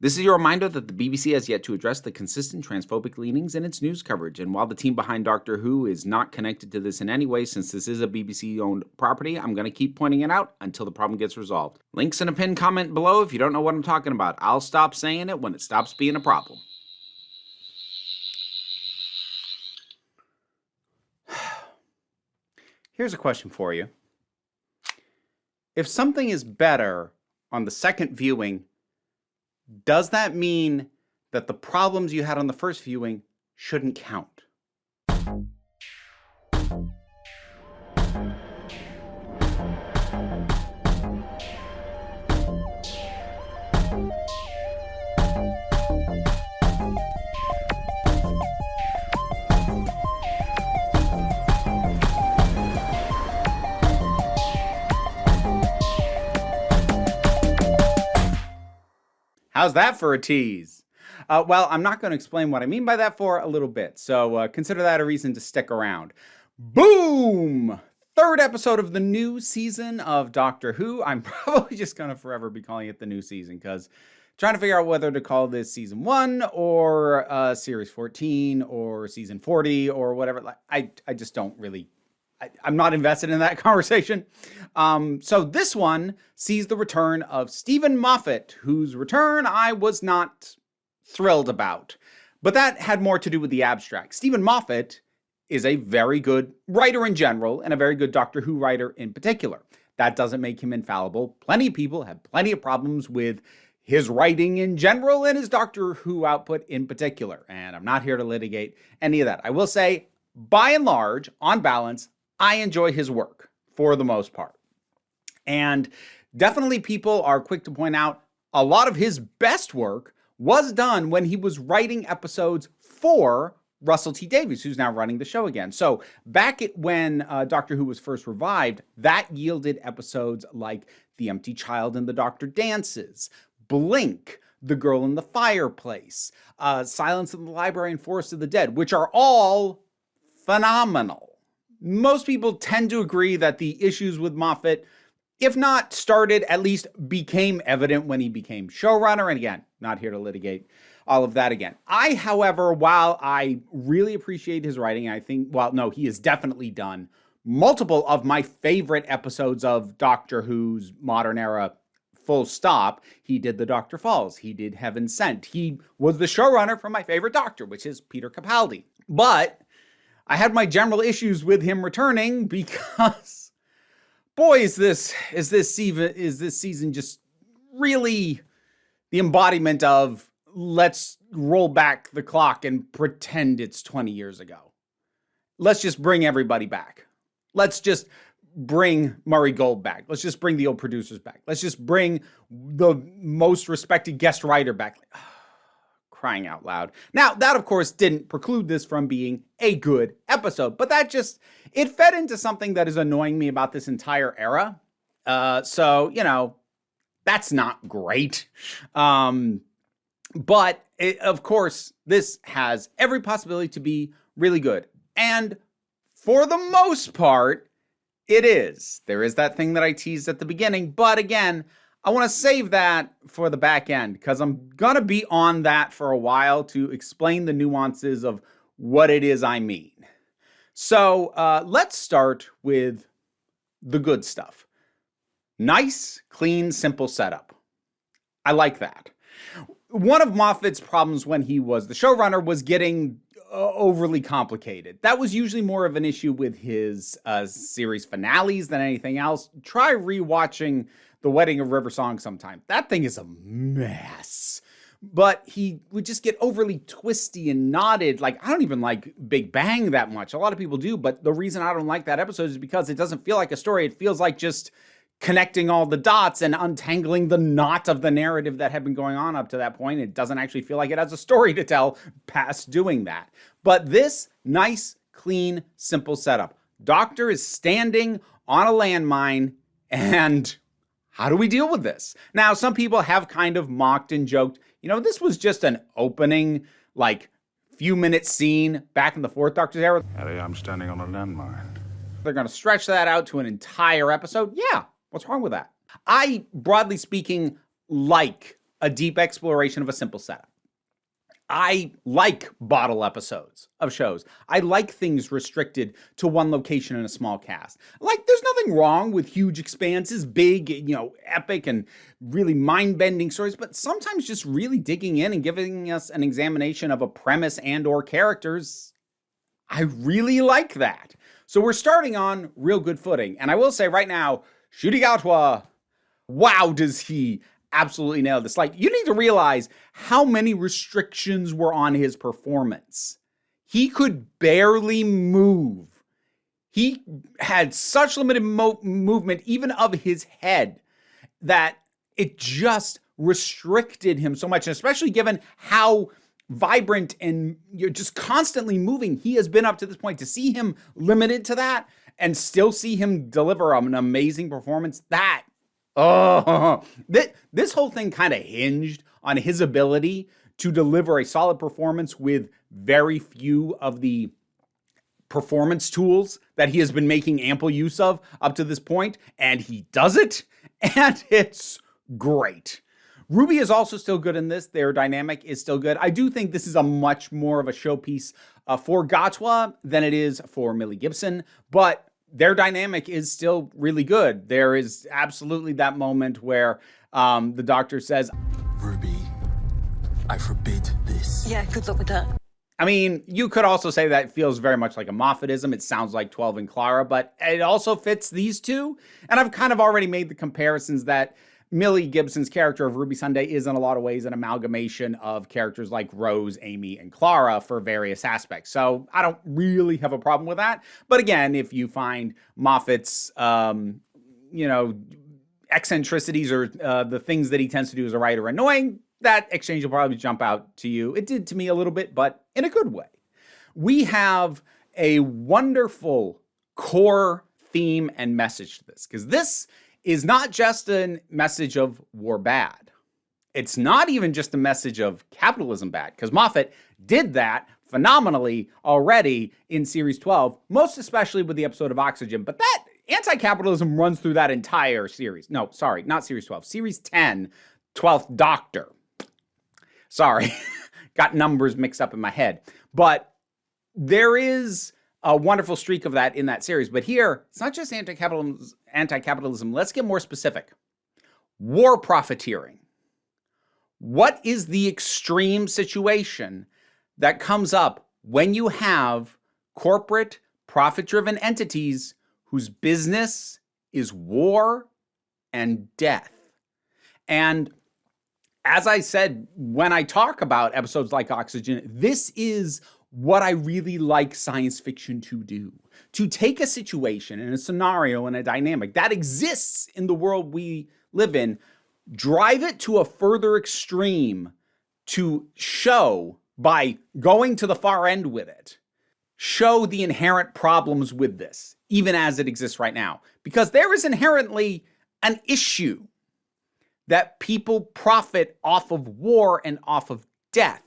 This is your reminder that the BBC has yet to address the consistent transphobic leanings in its news coverage, and while the team behind Doctor Who is not connected to this in any way since this is a BBC-owned property, I'm going to keep pointing it out until the problem gets resolved. Links in a pinned comment below if you don't know what I'm talking about. I'll stop saying it when it stops being a problem. Here's a question for you. If something is better on the second viewing, does that mean that the problems you had on the first viewing shouldn't count? How's that for a tease? Well, I'm not going to explain what I mean by that for a little bit, so consider that a reason to stick around. Boom! Third episode of the new season of Doctor Who. I'm probably just going to forever be calling it the new season, because trying to figure out whether to call this season 1 or series 14 or season 40 or whatever. I just don't really... I'm not invested in that conversation. So this one sees the return of Stephen Moffat, whose return I was not thrilled about. But that had more to do with the abstract. Stephen Moffat is a very good writer in general and a very good Doctor Who writer in particular. That doesn't make him infallible. Plenty of people have plenty of problems with his writing in general and his Doctor Who output in particular. And I'm not here to litigate any of that. I will say, by and large, on balance, I enjoy his work for the most part. And definitely people are quick to point out a lot of his best work was done when he was writing episodes for Russell T Davies, who's now running the show again. So back when Doctor Who was first revived, that yielded episodes like The Empty Child and the Doctor Dances, Blink, The Girl in the Fireplace, Silence in the Library and Forest of the Dead, which are all phenomenal. Most people tend to agree that the issues with Moffat, if not started, at least became evident when he became showrunner. And again, not here to litigate all of that again. I, however, while I really appreciate his writing, I think, well, no, he has definitely done multiple of my favorite episodes of Doctor Who's modern era, full stop. He did The Doctor Falls. He did Heaven Sent. He was the showrunner for my favorite Doctor, which is Peter Capaldi. But I had my general issues with him returning because, boy, is this season just really the embodiment of let's roll back the clock and pretend it's 20 years ago. Let's just bring everybody back. Let's just bring Murray Gold back. Let's just bring the old producers back. Let's just bring the most respected guest writer back. Crying out loud. Now, that, of course, didn't preclude this from being a good episode, but that just, it fed into something that is annoying me about this entire era. So, you know, that's not great. But, of course, this has every possibility to be really good. And for the most part, it is. There is that thing that I teased at the beginning, but again, I want to save that for the back end because I'm going to be on that for a while to explain the nuances of what it is I mean. So let's start with the good stuff. Nice, clean, simple setup. I like that. One of Moffat's problems when he was the showrunner was getting overly complicated. That was usually more of an issue with his series finales than anything else. Try rewatching The Wedding of River Song sometime. That thing is a mess. But he would just get overly twisty and knotted. Like, I don't even like Big Bang that much. A lot of people do, but the reason I don't like that episode is because it doesn't feel like a story. It feels like just connecting all the dots and untangling the knot of the narrative that had been going on up to that point. It doesn't actually feel like it has a story to tell past doing that. But this nice, clean, simple setup. Doctor is standing on a landmine, and how do we deal with this? Now, some people have kind of mocked and joked, you know, this was just an opening, like, few-minute scene back in the Fourth Doctor's era. Harry, I'm standing on a landmine. They're going to stretch that out to an entire episode. Yeah, what's wrong with that? I, broadly speaking, like a deep exploration of a simple setup. I like bottle episodes of shows. I like things restricted to one location and a small cast. Like, there's nothing wrong with huge expanses, big, epic and really mind-bending stories, but sometimes just really digging in and giving us an examination of a premise and or characters, I really like that. So we're starting on real good footing. And I will say right now, Shurigatwa, wow, does he absolutely nailed this. Like, you need to realize how many restrictions were on his performance. He could barely move. He had such limited movement, even of his head, that it just restricted him so much, and especially given how vibrant and you're just constantly moving he has been up to this point. To see him limited to that and still see him deliver an amazing performance, this whole thing kind of hinged on his ability to deliver a solid performance with very few of the performance tools that he has been making ample use of up to this point, and he does it, and it's great. Ruby is also still good in this. Their dynamic is still good. I do think this is a much more of a showpiece for Gatwa than it is for Millie Gibson, but their dynamic is still really good. There is absolutely that moment where the doctor says, Ruby, I forbid this. Yeah, good luck with that. I mean, you could also say that feels very much like a Moffatism. It sounds like 12 and Clara, but it also fits these two. And I've kind of already made the comparisons that Millie Gibson's character of Ruby Sunday is in a lot of ways an amalgamation of characters like Rose, Amy, and Clara for various aspects. So I don't really have a problem with that. But again, if you find Moffat's, eccentricities or the things that he tends to do as a writer annoying, that exchange will probably jump out to you. It did to me a little bit, but in a good way. We have a wonderful core theme and message to this, because this is not just a message of war bad. It's not even just a message of capitalism bad, because Moffat did that phenomenally already in Series 12, most especially with the episode of Oxygen. But that anti-capitalism runs through that entire series. No, sorry, not Series 12. Series 10, 12th Doctor. Sorry, got numbers mixed up in my head. But there is a wonderful streak of that in that series. But here, it's not just anti-capitalism. Let's get more specific. War profiteering. What is the extreme situation that comes up when you have corporate, profit-driven entities whose business is war and death? And as I said, when I talk about episodes like Oxygen, this is what I really like science fiction to do. To take a situation and a scenario and a dynamic that exists in the world we live in, drive it to a further extreme to show, by going to the far end with it, show the inherent problems with this, even as it exists right now. Because there is inherently an issue that people profit off of war and off of death.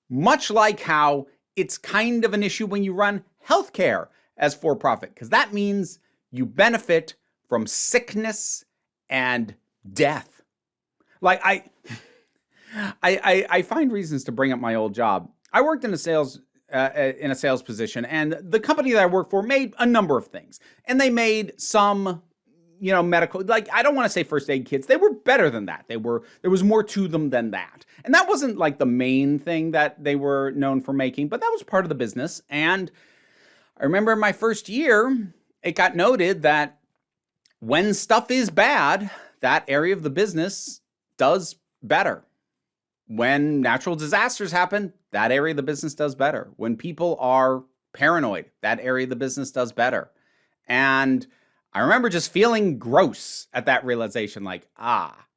Much like how it's kind of an issue when you run healthcare as for profit, because that means you benefit from sickness and death. Like I find reasons to bring up my old job. I worked in a sales position, and the company that I worked for made a number of things, and they made some, medical, like, I don't want to say first aid kits. They were better than that. There was more to them than that. And that wasn't like the main thing that they were known for making, but that was part of the business. And I remember in my first year, it got noted that when stuff is bad, that area of the business does better. When natural disasters happen, that area of the business does better. When people are paranoid, that area of the business does better. And I remember just feeling gross at that realization, like,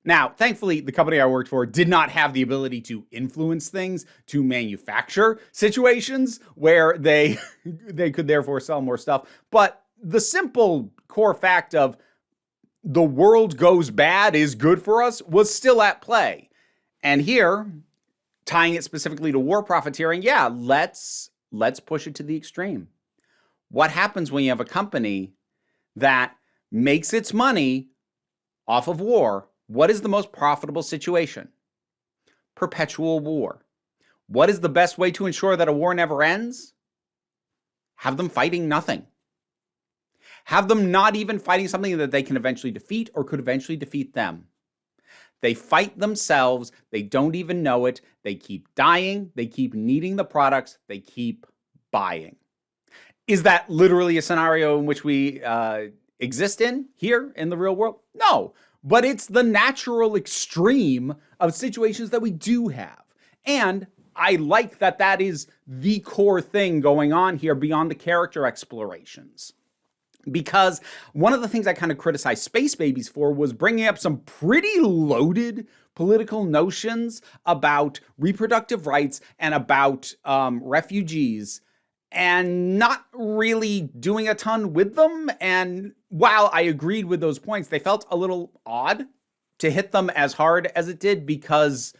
Now, thankfully, the company I worked for did not have the ability to influence things, to manufacture situations where they could therefore sell more stuff. But the simple core fact of the world goes bad is good for us was still at play. And here, tying it specifically to war profiteering, let's push it to the extreme. What happens when you have a company that makes its money off of war? What is the most profitable situation? perpetual war. What is the best way to ensure that a war never ends? Have them fighting nothing. Have them not even fighting something that they can eventually defeat or could eventually defeat them. They fight themselves. They don't even know it. They keep dying. They keep needing the products. They keep buying. Is that literally a scenario in which we exist in here in the real world? No, but it's the natural extreme of situations that we do have. And I like that that is the core thing going on here beyond the character explorations. Because one of the things I kind of criticized Space Babies for was bringing up some pretty loaded political notions about reproductive rights and about refugees, and not really doing a ton with them. And while I agreed with those points, they felt a little odd to hit them as hard as it did, because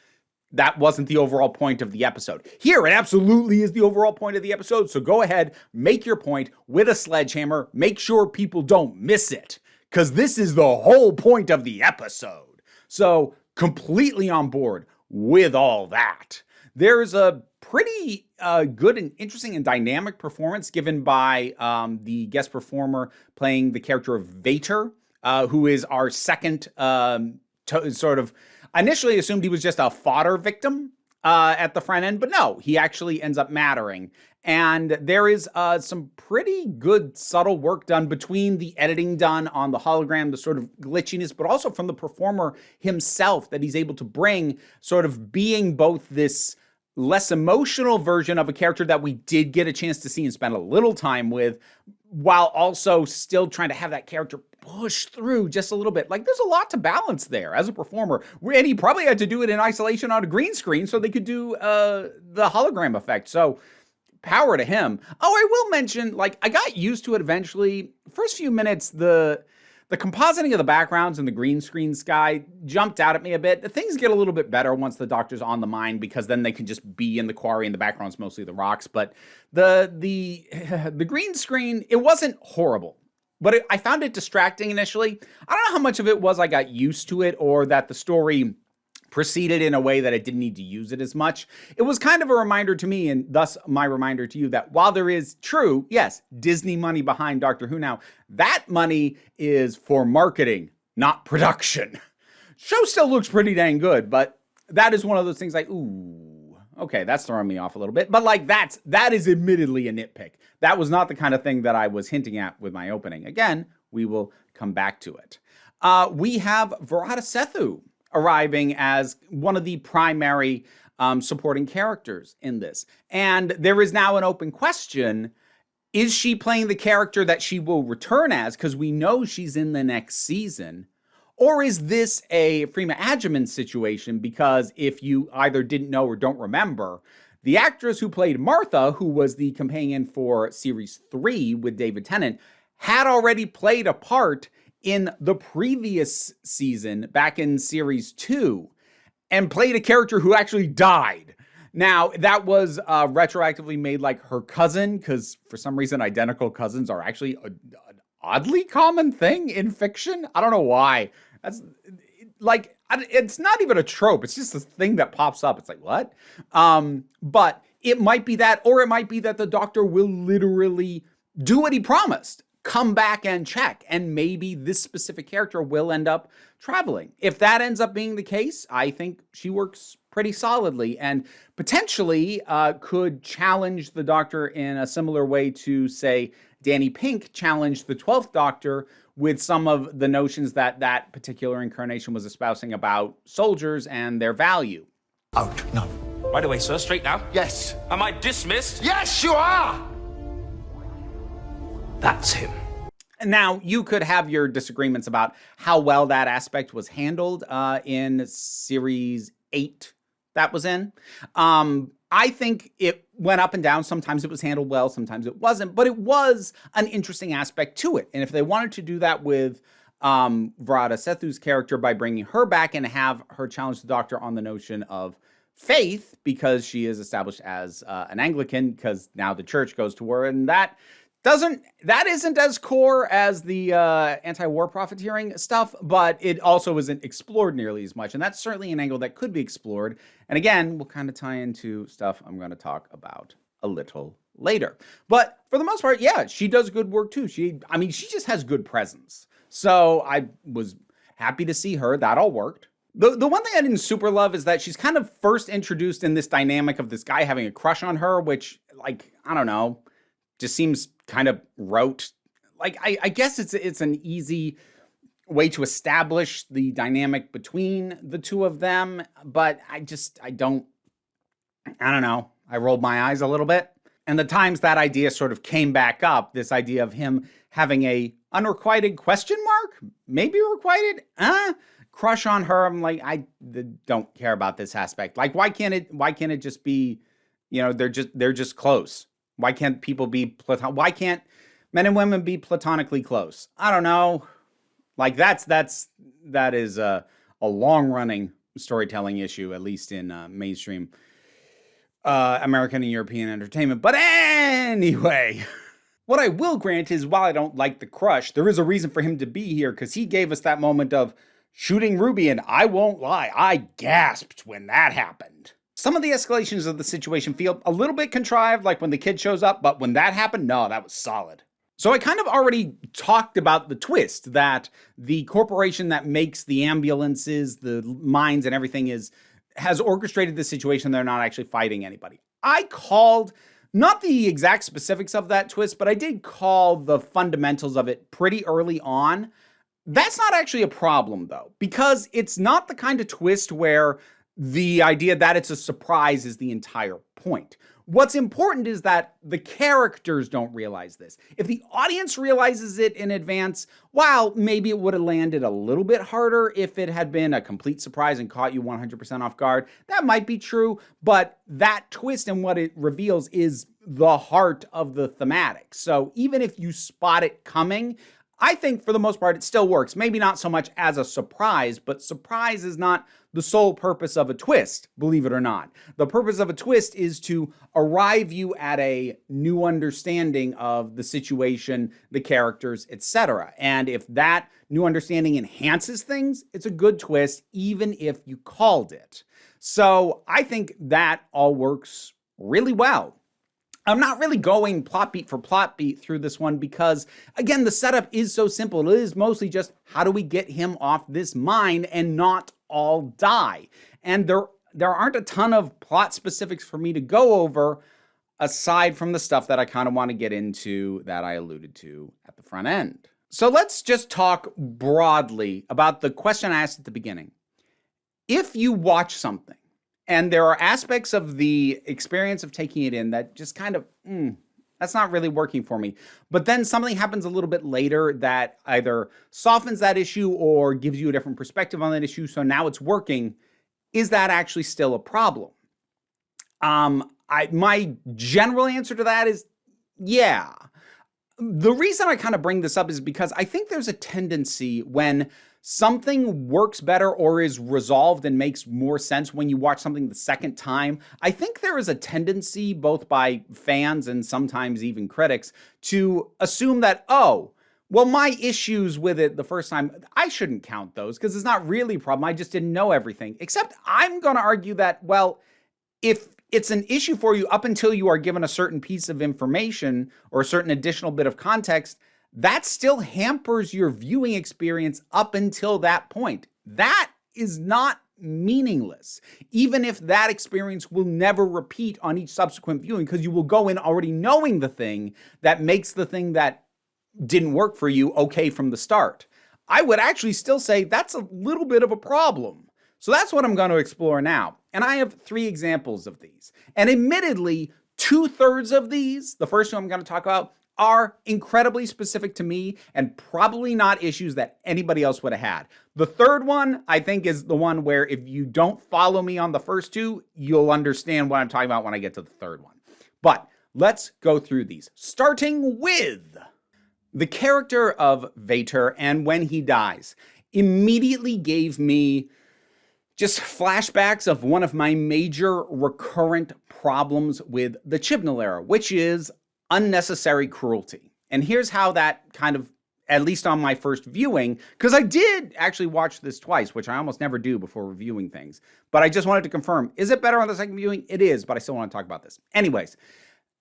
that wasn't the overall point of the episode. Here, it absolutely is the overall point of the episode. So go ahead, make your point with a sledgehammer. Make sure people don't miss it, because this is the whole point of the episode. So completely on board with all that. There's a pretty good and interesting and dynamic performance given by the guest performer playing the character of Vater, who is our second sort of... initially assumed he was just a fodder victim at the front end, but no, he actually ends up mattering. And there is some pretty good subtle work done between the editing done on the hologram, the sort of glitchiness, but also from the performer himself, that he's able to bring sort of being both this less emotional version of a character that we did get a chance to see and spend a little time with, while also still trying to have that character push through just a little bit. Like, there's a lot to balance there as a performer. And he probably had to do it in isolation on a green screen so they could do the hologram effect. So power to him. Oh, I will mention, like, I got used to it eventually. First few minutes, the compositing of the backgrounds and the green screen sky jumped out at me a bit. Things get a little bit better once the Doctor's on the mine, because then they can just be in the quarry and the background's mostly the rocks. But the green screen, it wasn't horrible, but I found it distracting initially. I don't know how much of it was I got used to it, or that the story proceeded in a way that it didn't need to use it as much. It was kind of a reminder to me, and thus my reminder to you, that while there is true, yes, Disney money behind Doctor Who now, that money is for marketing, not production. Show still looks pretty dang good, but that is one of those things like, ooh, okay, that's throwing me off a little bit. But like, that is admittedly a nitpick. That was not the kind of thing that I was hinting at with my opening. Again, we will come back to it. We have Virata Sethu arriving as one of the primary supporting characters in this. And there is now an open question. Is she playing the character that she will return as, because we know she's in the next season? Or is this a Freema Agyeman situation? Because if you either didn't know or don't remember, the actress who played Martha, who was the companion for Series 3 with David Tennant, had already played a part in the previous season, back in Series 2, and played a character who actually died. Now, that was retroactively made like her cousin, because for some reason, identical cousins are actually an oddly common thing in fiction. I don't know why. That's like, it's not even a trope. It's just this thing that pops up. It's like, what? But it might be that, or it might be that the Doctor will literally do what he promised. Come back and check, and maybe this specific character will end up traveling. If that ends up being the case, I think she works pretty solidly and potentially could challenge the Doctor in a similar way to, say, Danny Pink challenged the 12th Doctor with some of the notions that that particular incarnation was espousing about soldiers and their value. Out now. Right away, sir. Straight now. Yes. Am I dismissed? Yes, you are! That's him. Now, you could have your disagreements about how well that aspect was handled in Series 8 that was in. I think it went up and down. Sometimes it was handled well, sometimes it wasn't, but it was an interesting aspect to it. And if they wanted to do that with Virata Sethu's character by bringing her back and have her challenge the Doctor on the notion of faith, because she is established as an Anglican, because now the church goes to war, and that That isn't as core as the anti-war profiteering stuff, but it also isn't explored nearly as much. And that's certainly an angle that could be explored. And again, we'll kind of tie into stuff I'm going to talk about a little later. But for the most part, yeah, she does good work too. She just has good presence. So I was happy to see her. That all worked. The one thing I didn't super love is that she's kind of first introduced in this dynamic of this guy having a crush on her, which, like, I don't know, just seems kind of rote. Like, I guess it's an easy way to establish the dynamic between the two of them, but I don't know. I rolled my eyes a little bit. And the times that idea sort of came back up, this idea of him having a unrequited question mark, maybe requited, crush on her. I'm like, I don't care about this aspect. Like, why can't it just be, they're just close? Why can't people be why can't men and women be platonically close? I don't know. Like, that is a long running storytelling issue, at least in mainstream American and European entertainment. But anyway, what I will grant is, while I don't like the crush, there is a reason for him to be here, because he gave us that moment of shooting Ruby, and I won't lie, I gasped when that happened. Some of the escalations of the situation feel a little bit contrived, like when the kid shows up, but when that happened, no, that was solid. So I kind of already talked about the twist that the corporation that makes the ambulances, the mines and everything has orchestrated the situation. They're not actually fighting anybody. I called, not the exact specifics of that twist, but I did call the fundamentals of it pretty early on. That's not actually a problem, though, because it's not the kind of twist where the idea that it's a surprise is the entire point. What's important is that the characters don't realize this. If the audience realizes it in advance, while maybe it would have landed a little bit harder if it had been a complete surprise and caught you 100% off guard, that might be true, but that twist and what it reveals is the heart of the thematic. So even if you spot it coming, I think for the most part it still works. Maybe not so much as a surprise, but surprise is not the sole purpose of a twist, believe it or not. The purpose of a twist is to arrive you at a new understanding of the situation, the characters, etc. And if that new understanding enhances things, it's a good twist, even if you called it. So I think that all works really well. I'm not really going plot beat for plot beat through this one because, again, the setup is so simple. It is mostly just, how do we get him off this mine and not all die? And there aren't a ton of plot specifics for me to go over, aside from the stuff that I kind of want to get into that I alluded to at the front end. So let's just talk broadly about the question I asked at the beginning. If you watch something, and there are aspects of the experience of taking it in that just kind of, that's not really working for me. But then something happens a little bit later that either softens that issue or gives you a different perspective on that issue. So now it's working. Is that actually still a problem? My general answer to that is, yeah. The reason I kind of bring this up is because I think there's a tendency when something works better or is resolved and makes more sense when you watch something the second time. I think there is a tendency, both by fans and sometimes even critics, to assume that, oh, well, my issues with it the first time, I shouldn't count those because it's not really a problem. I just didn't know everything. Except I'm going to argue that, well, if it's an issue for you up until you are given a certain piece of information or a certain additional bit of context, that still hampers your viewing experience up until that point. That is not meaningless, even if that experience will never repeat on each subsequent viewing, because you will go in already knowing the thing that makes the thing that didn't work for you okay from the start. I would actually still say that's a little bit of a problem. So that's what I'm going to explore now. And I have 3 examples of these. And admittedly, 2/3 of these, the first one I'm going to talk about, are incredibly specific to me and probably not issues that anybody else would have had. The third one, I think, is the one where if you don't follow me on the first 2, you'll understand what I'm talking about when I get to the third one. But let's go through these, starting with the character of Vater, and when he dies, immediately gave me just flashbacks of one of my major recurrent problems with the Chibnall era, which is unnecessary cruelty. And here's how that kind of, at least on my first viewing, because I did actually watch this twice, which I almost never do before reviewing things. But I just wanted to confirm, is it better on the second viewing? It is, but I still want to talk about this. Anyways,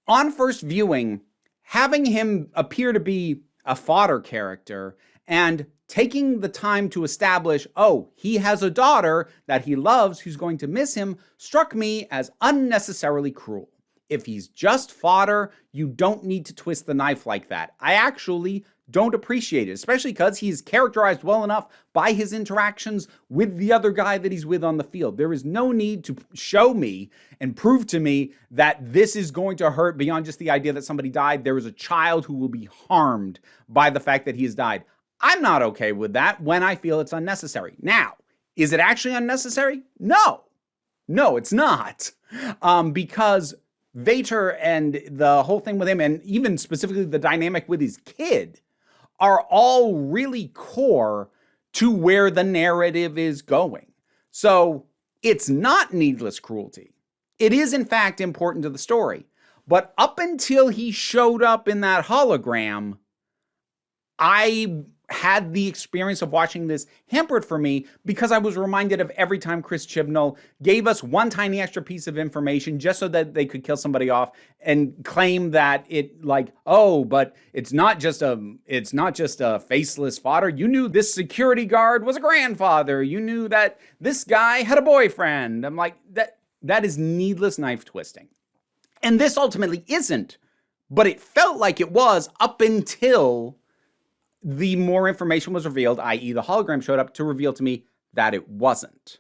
on first viewing, having him appear to be a fodder character and taking the time to establish, oh, he has a daughter that he loves who's going to miss him, struck me as unnecessarily cruel. If he's just fodder, you don't need to twist the knife like that. I actually don't appreciate it, especially because he's characterized well enough by his interactions with the other guy that he's with on the field. There is no need to show me and prove to me that this is going to hurt beyond just the idea that somebody died. There is a child who will be harmed by the fact that he has died. I'm not okay with that when I feel it's unnecessary. Now, is it actually unnecessary? No, it's not. Because Vader and the whole thing with him, and even specifically the dynamic with his kid, are all really core to where the narrative is going. So it's not needless cruelty. It is, in fact, important to the story. But up until he showed up in that hologram, I had the experience of watching this hampered for me because I was reminded of every time Chris Chibnall gave us one tiny extra piece of information just so that they could kill somebody off and claim that it like, oh, but it's not just a faceless fodder. You knew this security guard was a grandfather. You knew that this guy had a boyfriend. I'm like, that is needless knife twisting. And this ultimately isn't, but it felt like it was up until the more information was revealed, i.e. the hologram showed up to reveal to me that it wasn't.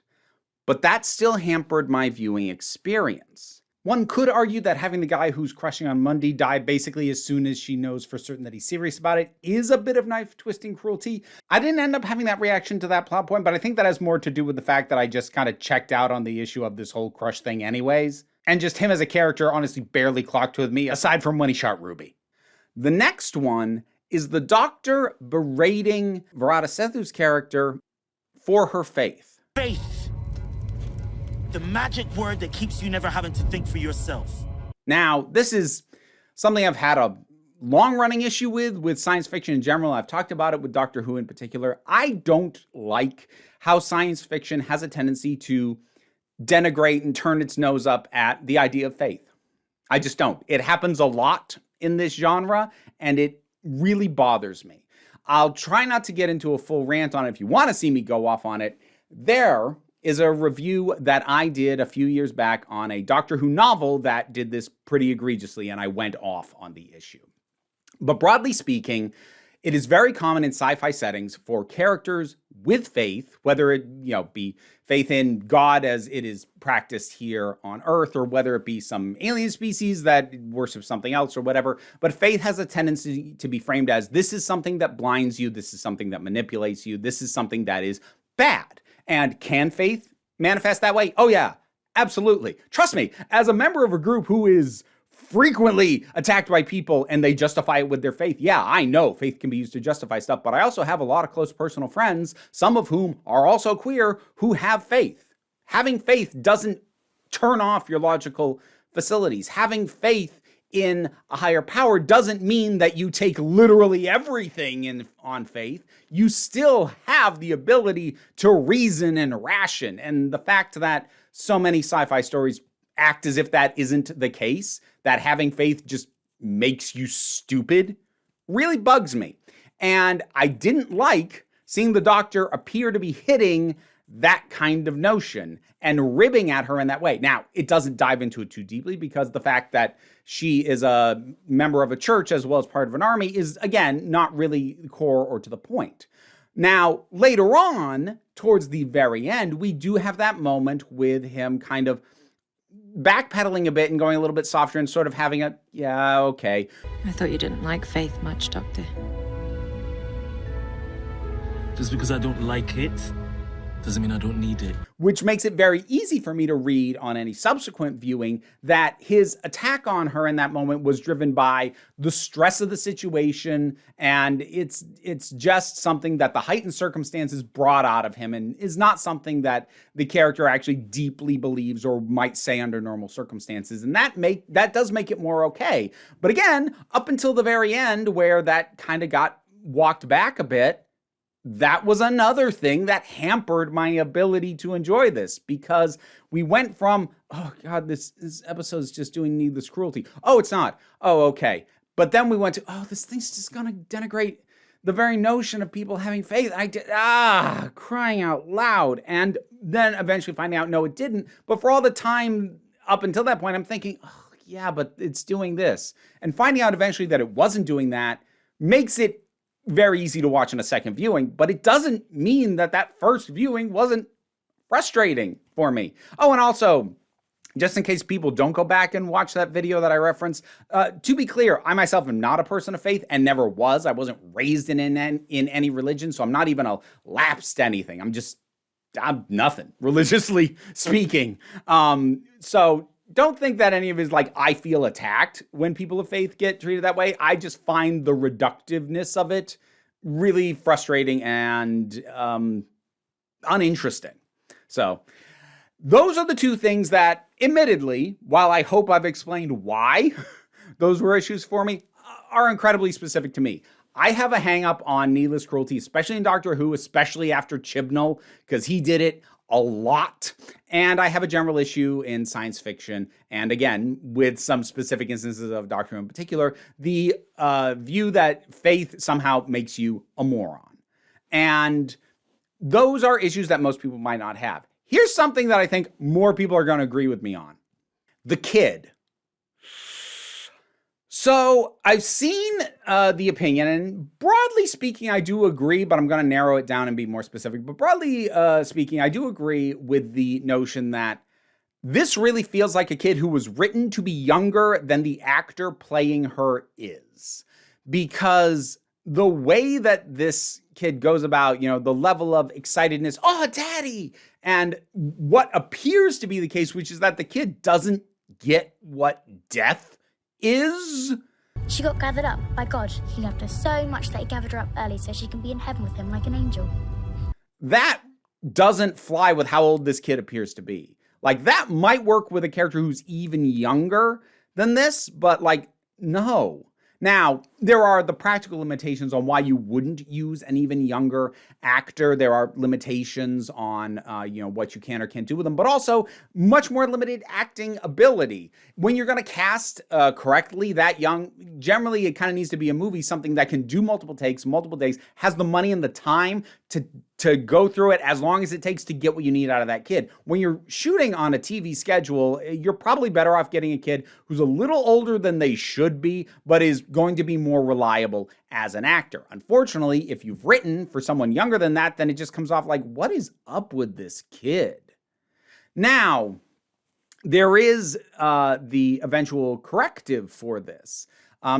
But that still hampered my viewing experience. One could argue that having the guy who's crushing on Mundy die basically as soon as she knows for certain that he's serious about it is a bit of knife-twisting cruelty. I didn't end up having that reaction to that plot point, but I think that has more to do with the fact that I just kind of checked out on the issue of this whole crush thing anyways. And just him as a character honestly barely clocked with me, aside from when he shot Ruby. The next one is the doctor berating Varada Sethu's character for her faith. Faith. The magic word that keeps you never having to think for yourself. Now, this is something I've had a long-running issue with science fiction in general. I've talked about it with Doctor Who in particular. I don't like how science fiction has a tendency to denigrate and turn its nose up at the idea of faith. I just don't. It happens a lot in this genre, and it really bothers me. I'll try not to get into a full rant on it. If you want to see me go off on it, there is a review that I did a few years back on a Doctor Who novel that did this pretty egregiously, and I went off on the issue. But broadly speaking, it is very common in sci-fi settings for characters with faith, whether it be faith in God as it is practiced here on Earth, or whether it be some alien species that worships something else or whatever. But faith has a tendency to be framed as this is something that blinds you, this is something that manipulates you, this is something that is bad. And can faith manifest that way? Oh yeah, absolutely. Trust me, as a member of a group who is frequently attacked by people and they justify it with their faith. Yeah, I know faith can be used to justify stuff, but I also have a lot of close personal friends, some of whom are also queer, who have faith. Having faith doesn't turn off your logical facilities. Having faith in a higher power doesn't mean that you take literally everything on faith. You still have the ability to reason and ration. And the fact that so many sci-fi stories act as if that isn't the case, that having faith just makes you stupid, really bugs me. And I didn't like seeing the Doctor appear to be hitting that kind of notion and ribbing at her in that way. Now, it doesn't dive into it too deeply because the fact that she is a member of a church as well as part of an army is, again, not really core or to the point. Now, later on, towards the very end, we do have that moment with him kind of backpedaling a bit and going a little bit softer and sort of having a, yeah, okay. I thought you didn't like faith much, Doctor. Just because I don't like it doesn't mean I don't need it. Which makes it very easy for me to read on any subsequent viewing that his attack on her in that moment was driven by the stress of the situation, and it's just something that the heightened circumstances brought out of him and is not something that the character actually deeply believes or might say under normal circumstances, and that does make it more okay. But again, up until the very end where that kind of got walked back a bit, that was another thing that hampered my ability to enjoy this, because we went from, oh God, this episode is just doing needless cruelty. Oh, it's not. Oh, okay. But then we went to, oh, this thing's just going to denigrate the very notion of people having faith. Crying out loud. And then eventually finding out, no, it didn't. But for all the time up until that point, I'm thinking, oh, yeah, but it's doing this. And finding out eventually that it wasn't doing that makes it very easy to watch in a second viewing, but it doesn't mean that first viewing wasn't frustrating for me. Oh, and also, just in case people don't go back and watch that video that I referenced, to be clear, I myself am not a person of faith and never was. I wasn't raised in any religion, so I'm not even a lapsed anything. I'm nothing, religiously speaking. So don't think that any of it is like I feel attacked when people of faith get treated that way. I just find the reductiveness of it really frustrating and uninteresting. So those are the two things that, admittedly, while I hope I've explained why those were issues for me, are incredibly specific to me. I have a hang up on needless cruelty, especially in Doctor Who, especially after Chibnall, because he did it a lot. And I have a general issue in science fiction. And again, with some specific instances of Doctor Who in particular, the view that faith somehow makes you a moron. And those are issues that most people might not have. Here's something that I think more people are going to agree with me on. The kid. So I've seen the opinion, and broadly speaking, I do agree, but I'm going to narrow it down and be more specific. But broadly speaking, I do agree with the notion that this really feels like a kid who was written to be younger than the actor playing her is. Because the way that this kid goes about, the level of excitedness, oh, daddy, and what appears to be the case, which is that the kid doesn't get what death is. She got gathered up by God. He loved her so much that he gathered her up early so she can be in heaven with him like an angel. That doesn't fly with how old this kid appears to be. Like, that might work with a character who's even younger than this, but no. Now, there are the practical limitations on why you wouldn't use an even younger actor. There are limitations on, what you can or can't do with them, but also much more limited acting ability. When you're going to cast correctly that young, generally it kind of needs to be a movie, something that can do multiple takes, multiple days, has the money and the time to go through it as long as it takes to get what you need out of that kid. When you're shooting on a TV schedule, you're probably better off getting a kid who's a little older than they should be, but is going to be more reliable as an actor. Unfortunately, if you've written for someone younger than that, then it just comes off like, what is up with this kid? Now, there is the eventual corrective for this,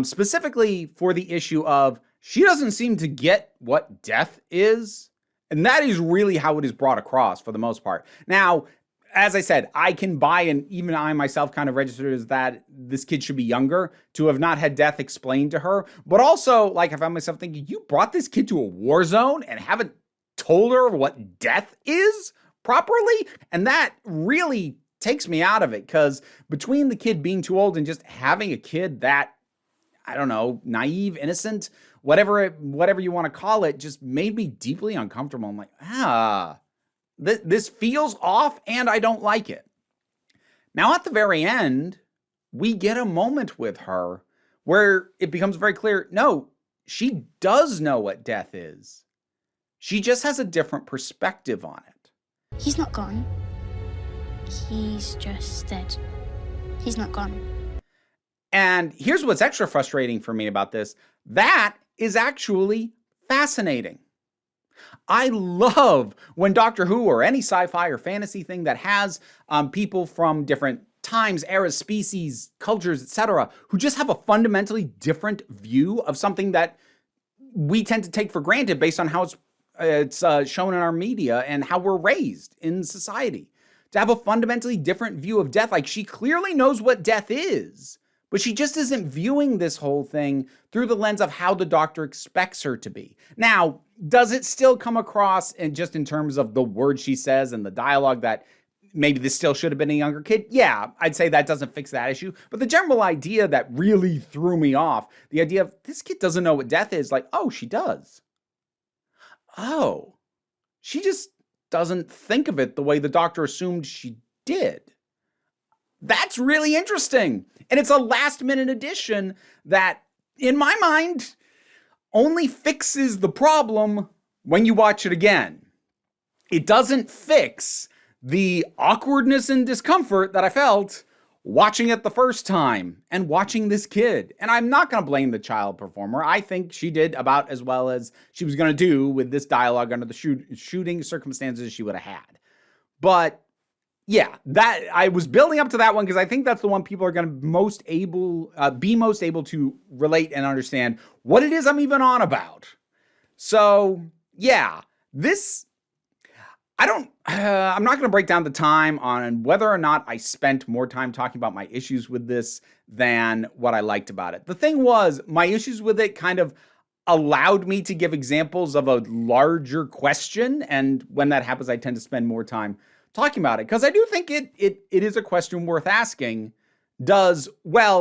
specifically for the issue of she doesn't seem to get what death is. And that is really how it is brought across for the most part. Now, as I said, I can buy, and even I myself kind of registered as that this kid should be younger to have not had death explained to her. But also, I found myself thinking, you brought this kid to a war zone and haven't told her what death is properly? And that really takes me out of it, because between the kid being too old and just having a kid that, I don't know, naive, innocent, whatever you want to call it, just made me deeply uncomfortable. I'm like, this feels off and I don't like it. Now at the very end, we get a moment with her where it becomes very clear, no, she does know what death is. She just has a different perspective on it. He's not gone. He's just dead. He's not gone. And here's what's extra frustrating for me about this. That is actually fascinating. I love when Doctor Who or any sci-fi or fantasy thing that has people from different times, eras, species, cultures, etc., who just have a fundamentally different view of something that we tend to take for granted based on how it's it's shown in our media and how we're raised in society. To have a fundamentally different view of death. Like, she clearly knows what death is, but she just isn't viewing this whole thing through the lens of how the Doctor expects her to be. Now, does it still come across in just in terms of the words she says and the dialogue that maybe this still should have been a younger kid? Yeah, I'd say that doesn't fix that issue. But the general idea that really threw me off, the idea of this kid doesn't know what death is, like, oh, she does. Oh, she just doesn't think of it the way the Doctor assumed she did. That's really interesting. And it's a last-minute addition that, in my mind, only fixes the problem when you watch it again. It doesn't fix the awkwardness and discomfort that I felt watching it the first time and watching this kid. And I'm not going to blame the child performer. I think she did about as well as she was going to do with this dialogue under the shooting circumstances she would have had. But yeah, that I was building up to that one because I think that's the one people are going to be most able to relate and understand what it is I'm even on about. So yeah, I'm not going to break down the time on whether or not I spent more time talking about my issues with this than what I liked about it. The thing was, my issues with it kind of allowed me to give examples of a larger question. And when that happens, I tend to spend more time talking about it because I do think it is a question worth asking. Does,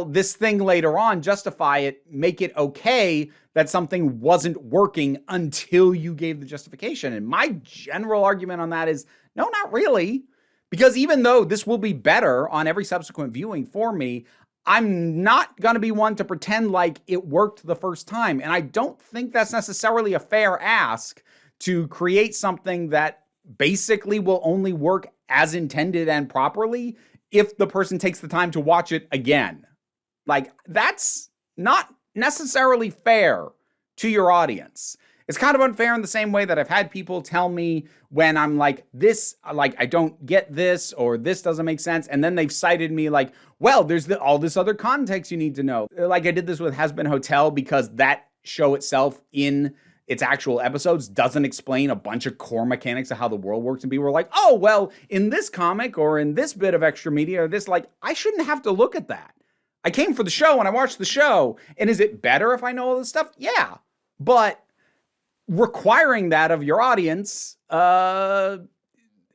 this thing later on justify it, make it okay that something wasn't working until you gave the justification? And my general argument on that is, no, not really. Because even though this will be better on every subsequent viewing for me, I'm not going to be one to pretend like it worked the first time. And I don't think that's necessarily a fair ask to create something that basically will only work as intended and properly if the person takes the time to watch it again. Like, that's not necessarily fair to your audience. It's kind of unfair in the same way that I've had people tell me when I'm like, I don't get this, or this doesn't make sense. And then they've cited me like, there's all this other context you need to know. Like I did this with Has Been Hotel because that show itself in its actual episodes doesn't explain a bunch of core mechanics of how the world works. And people were like, in this comic or in this bit of extra media or this, I shouldn't have to look at that. I came for the show and I watched the show. And is it better if I know all this stuff? Yeah. But requiring that of your audience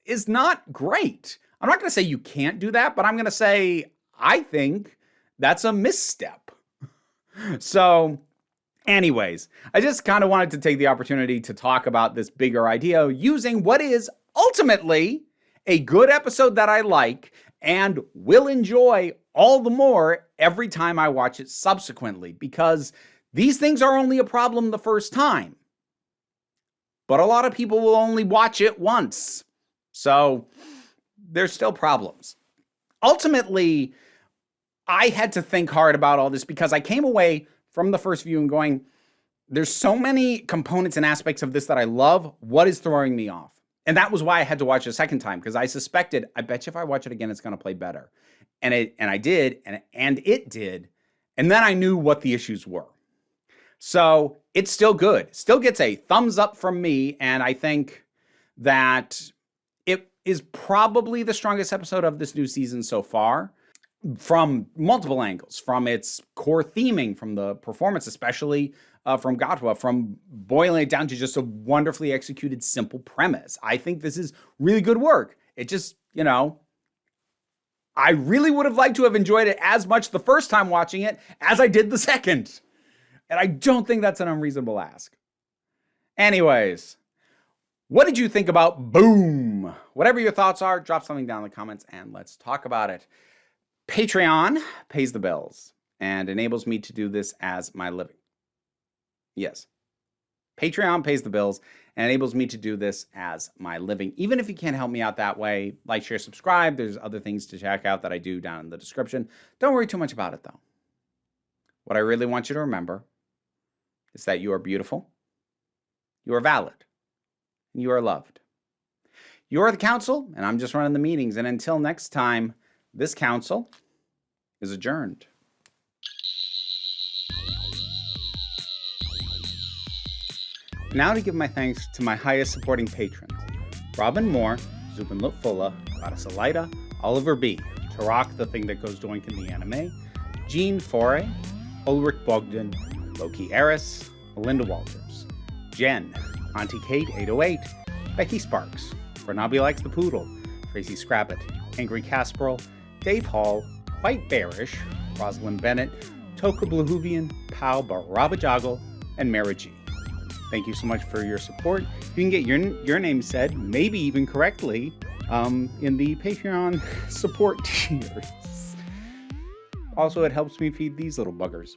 is not great. I'm not going to say you can't do that, but I'm going to say I think that's a misstep. So anyways, I just kind of wanted to take the opportunity to talk about this bigger idea using what is ultimately a good episode that I like and will enjoy all the more every time I watch it subsequently, because these things are only a problem the first time. But a lot of people will only watch it once. So there's still problems. Ultimately, I had to think hard about all this because I came away from the first viewing going, there's so many components and aspects of this that I love. What is throwing me off? And that was why I had to watch it a second time, because I suspected, I bet you if I watch it again, it's going to play better. And I did, and it did. And then I knew what the issues were. So it's still good. Still gets a thumbs up from me. And I think that it is probably the strongest episode of this new season so far from multiple angles, from its core theming, from the performance, especially from Gatwa, from boiling it down to just a wonderfully executed, simple premise. I think this is really good work. It just, I really would have liked to have enjoyed it as much the first time watching it as I did the second. And I don't think that's an unreasonable ask. Anyways, what did you think about Boom? Whatever your thoughts are, drop something down in the comments and let's talk about it. Patreon pays the bills and enables me to do this as my living. Yes. Patreon pays the bills and enables me to do this as my living. Even if you can't help me out that way, like, share, subscribe. There's other things to check out that I do down in the description. Don't worry too much about it, though. What I really want you to remember is that you are beautiful, you are valid, and you are loved. You are the council, and I'm just running the meetings. And until next time, this council is adjourned. Now to give my thanks to my highest supporting patrons. Robin Moore, Zubin Lutfula, Goddess Elida, Oliver B., Tarak, the thing that goes doink in the anime, Jean Foray, Ulrich Bogdan, Loki Eris, Melinda Walters, Jen, Auntie Kate 808, Becky Sparks, Bernabi Likes the Poodle, Tracy Scrabbit, Angry Casperl, Dave Hall, White Bearish, Rosalind Bennett, Toka Blahuvian, Pal Barabajoggle, and Mara G. Thank you so much for your support. You can get your name said, maybe even correctly, in the Patreon support tiers. Also, it helps me feed these little buggers.